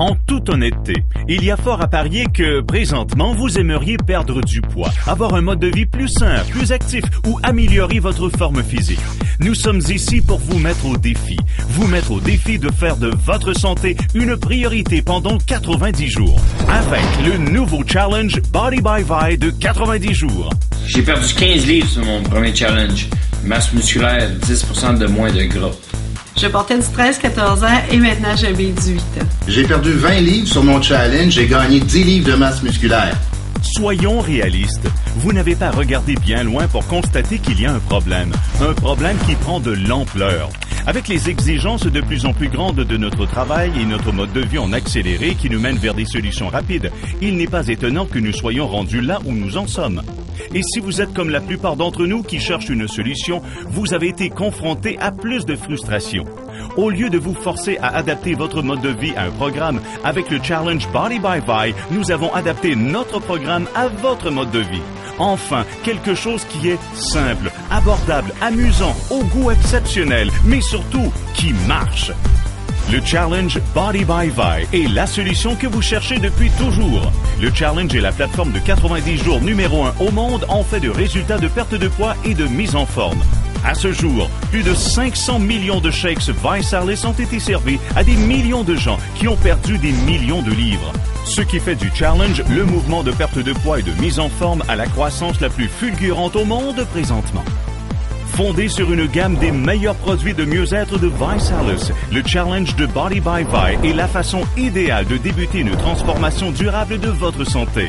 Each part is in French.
En toute honnêteté, il y a fort à parier que, présentement, vous aimeriez perdre du poids, avoir un mode de vie plus sain, plus actif ou améliorer votre forme physique. Nous sommes ici pour vous mettre au défi de faire de votre santé une priorité pendant 90 jours, avec le nouveau challenge Body by Vi de 90 jours. J'ai perdu 15 livres sur mon premier challenge. Masse musculaire, 10% de moins de gras. Je portais du 13-14 ans et maintenant j'ai 18 ans. J'ai perdu 20 livres sur mon challenge, j'ai gagné 10 livres de masse musculaire. Soyons réalistes. Vous n'avez pas regardé bien loin pour constater qu'il y a un problème qui prend de l'ampleur. Avec les exigences de plus en plus grandes de notre travail et notre mode de vie en accéléré qui nous mènent vers des solutions rapides, il n'est pas étonnant que nous soyons rendus là où nous en sommes. Et si vous êtes comme la plupart d'entre nous qui cherchent une solution, vous avez été confrontés à plus de frustration. Au lieu de vous forcer à adapter votre mode de vie à un programme, avec le Challenge Body by Vi, nous avons adapté notre programme à votre mode de vie. Enfin, quelque chose qui est simple, abordable, amusant, au goût exceptionnel, mais surtout qui marche. Le Challenge Body by Vi est la solution que vous cherchez depuis toujours. Le Challenge est la plateforme de 90 jours numéro 1 au monde en fait de résultats de perte de poids et de mise en forme. À ce jour, plus de 500 millions de shakes ViSalus ont été servis à des millions de gens qui ont perdu des millions de livres. Ce qui fait du challenge le mouvement de perte de poids et de mise en forme à la croissance la plus fulgurante au monde présentement. Fondé sur une gamme des meilleurs produits de mieux-être de ViSalus, le challenge de Body by Vi est la façon idéale de débuter une transformation durable de votre santé.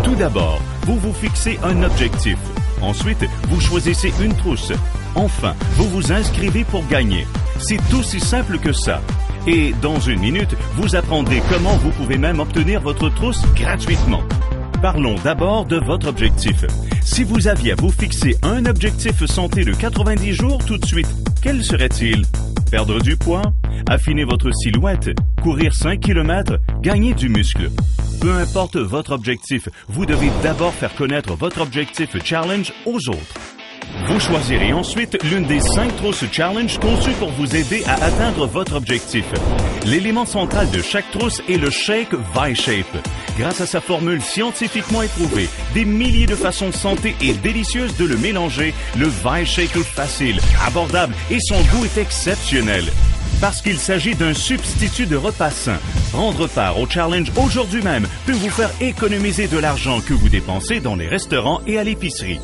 Tout d'abord, vous vous fixez un objectif. Ensuite, vous choisissez une trousse. Enfin, vous vous inscrivez pour gagner. C'est aussi simple que ça. Et dans une minute, vous apprendrez comment vous pouvez même obtenir votre trousse gratuitement. Parlons d'abord de votre objectif. Si vous aviez à vous fixer un objectif santé de 90 jours tout de suite, quel serait-il? Perdre du poids? Affiner votre silhouette? Courir 5 km? Gagner du muscle? Peu importe votre objectif, vous devez d'abord faire connaître votre objectif challenge aux autres. Vous choisirez ensuite l'une des 5 trousses challenge conçues pour vous aider à atteindre votre objectif. L'élément central de chaque trousse est le shake ViShape. Grâce à sa formule scientifiquement éprouvée, des milliers de façons santé et délicieuses de le mélanger, le ViShake est facile, abordable et son goût est exceptionnel. Parce qu'il s'agit d'un substitut de repas sain. Prendre part au challenge aujourd'hui même peut vous faire économiser de l'argent que vous dépensez dans les restaurants et à l'épicerie.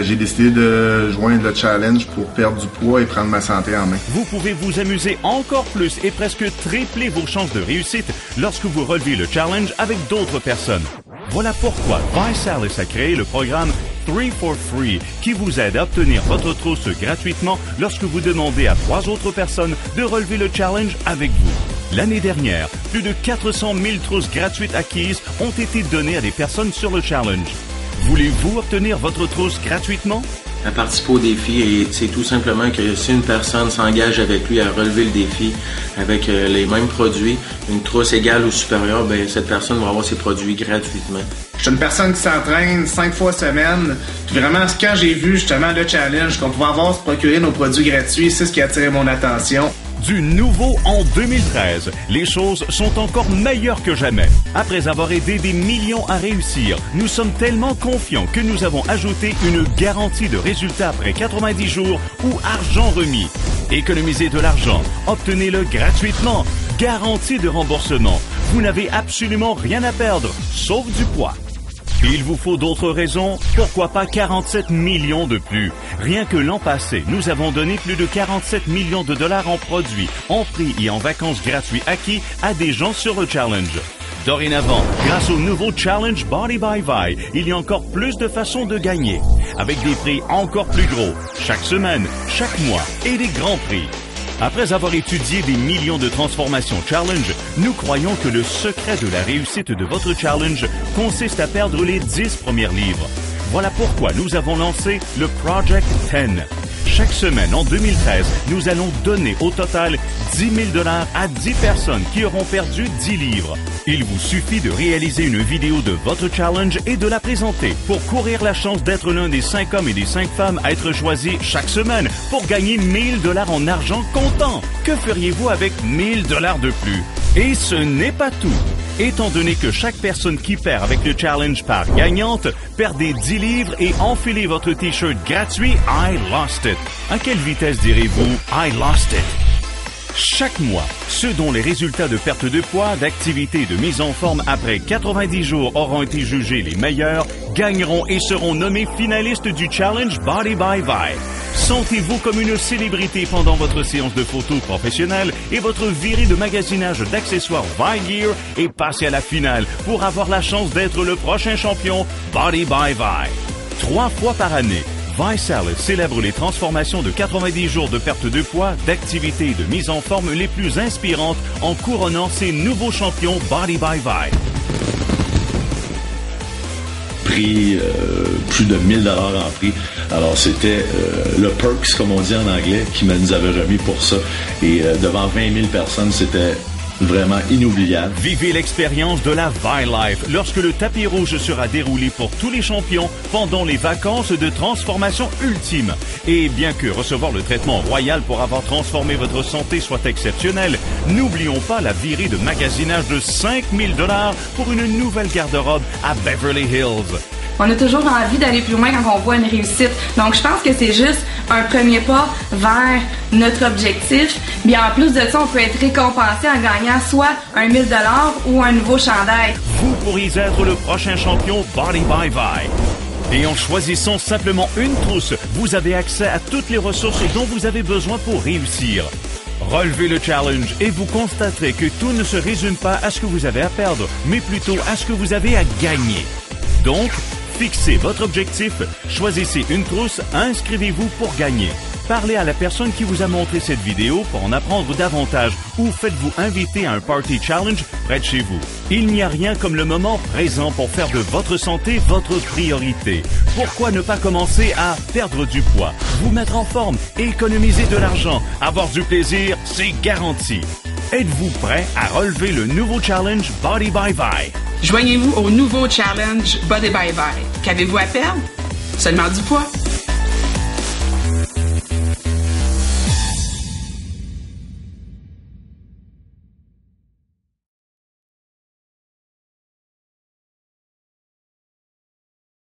J'ai décidé de joindre le challenge pour perdre du poids et prendre ma santé en main. Vous pouvez vous amuser encore plus et presque tripler vos chances de réussite lorsque vous relevez le challenge avec d'autres personnes. Voilà pourquoi ViSalus a créé le programme 3 for Free qui vous aide à obtenir votre trousse gratuitement lorsque vous demandez à 3 autres personnes de relever le challenge avec vous. L'année dernière, plus de 400 000 trousses gratuites acquises ont été données à des personnes sur le challenge. Voulez-vous obtenir votre trousse gratuitement? À participer au défi, et c'est tout simplement que si une personne s'engage avec lui à relever le défi avec les mêmes produits, une trousse égale ou supérieure, ben cette personne va avoir ses produits gratuitement. Je suis une personne qui s'entraîne 5 fois semaine. Puis vraiment, quand j'ai vu justement le challenge qu'on pouvait avoir se procurer nos produits gratuits, c'est ce qui a attiré mon attention. Du nouveau en 2013, les choses sont encore meilleures que jamais. Après avoir aidé des millions à réussir, nous sommes tellement confiants que nous avons ajouté une garantie de résultat après 90 jours ou argent remis. Économisez de l'argent, obtenez-le gratuitement, garantie de remboursement. Vous n'avez absolument rien à perdre, sauf du poids. Il vous faut d'autres raisons? Pourquoi pas 47 millions de plus? Rien que l'an passé, nous avons donné plus de 47 millions de dollars en produits, en prix et en vacances gratuits acquis à des gens sur le challenge. Dorénavant, grâce au nouveau Challenge Body by Vi, il y a encore plus de façons de gagner, avec des prix encore plus gros, chaque semaine, chaque mois et des grands prix. Après avoir étudié des millions de transformations challenge, nous croyons que le secret de la réussite de votre challenge consiste à perdre les 10 premiers livres. Voilà pourquoi nous avons lancé le Project 10. Chaque semaine en 2013, nous allons donner au total 10 000 $ à 10 personnes qui auront perdu 10 livres. Il vous suffit de réaliser une vidéo de votre challenge et de la présenter pour courir la chance d'être l'un des 5 hommes et des 5 femmes à être choisis chaque semaine pour gagner 1 000 $ en argent comptant. Que feriez-vous avec 1 000 $ de plus? Et ce n'est pas tout. Étant donné que chaque personne qui perd avec le challenge part gagnante, perdez 10 livres et enfilez votre t-shirt gratuit I Lost It. À quelle vitesse direz-vous I Lost It? Chaque mois, ceux dont les résultats de perte de poids, d'activité et de mise en forme après 90 jours auront été jugés les meilleurs, gagneront et seront nommés finalistes du Challenge Body by Vi. Sentez-vous comme une célébrité pendant votre séance de photos professionnelle et votre virée de magasinage d'accessoires Vi Gear et passez à la finale pour avoir la chance d'être le prochain champion Body by Vi. 3 fois par année, ViSalad célèbre les transformations de 90 jours de perte de poids, d'activité et de mise en forme les plus inspirantes en couronnant ses nouveaux champions Body by Vi. Prix, plus de 1000 $ en prix. Alors c'était le Perks, comme on dit en anglais, qui nous avait remis pour ça. Et devant 20 000 personnes, c'était vraiment inoubliable. Vivez l'expérience de la Vi Life lorsque le tapis rouge sera déroulé pour tous les champions pendant les vacances de transformation ultime. Et bien que recevoir le traitement royal pour avoir transformé votre santé soit exceptionnel, n'oublions pas la virée de magasinage de 5 000 $ pour une nouvelle garde-robe à Beverly Hills. On a toujours envie d'aller plus loin quand on voit une réussite. Donc, je pense que c'est juste un premier pas vers notre objectif. Bien, en plus de ça, on peut être récompensé en gagnant soit un 1000 $ ou un nouveau chandail. Vous pourriez être le prochain champion Body by Vi. Et en choisissant simplement une trousse, vous avez accès à toutes les ressources dont vous avez besoin pour réussir. Relevez le challenge et vous constaterez que tout ne se résume pas à ce que vous avez à perdre, mais plutôt à ce que vous avez à gagner. Donc, fixez votre objectif, choisissez une trousse, inscrivez-vous pour gagner. Parlez à la personne qui vous a montré cette vidéo pour en apprendre davantage ou faites-vous inviter à un party challenge près de chez vous. Il n'y a rien comme le moment présent pour faire de votre santé votre priorité. Pourquoi ne pas commencer à perdre du poids, vous mettre en forme, économiser de l'argent, avoir du plaisir, c'est garanti. Êtes-vous prêt à relever le nouveau challenge Body by Vi? Joignez-vous au nouveau challenge Body by Vi. Qu'avez-vous à perdre? Seulement du poids.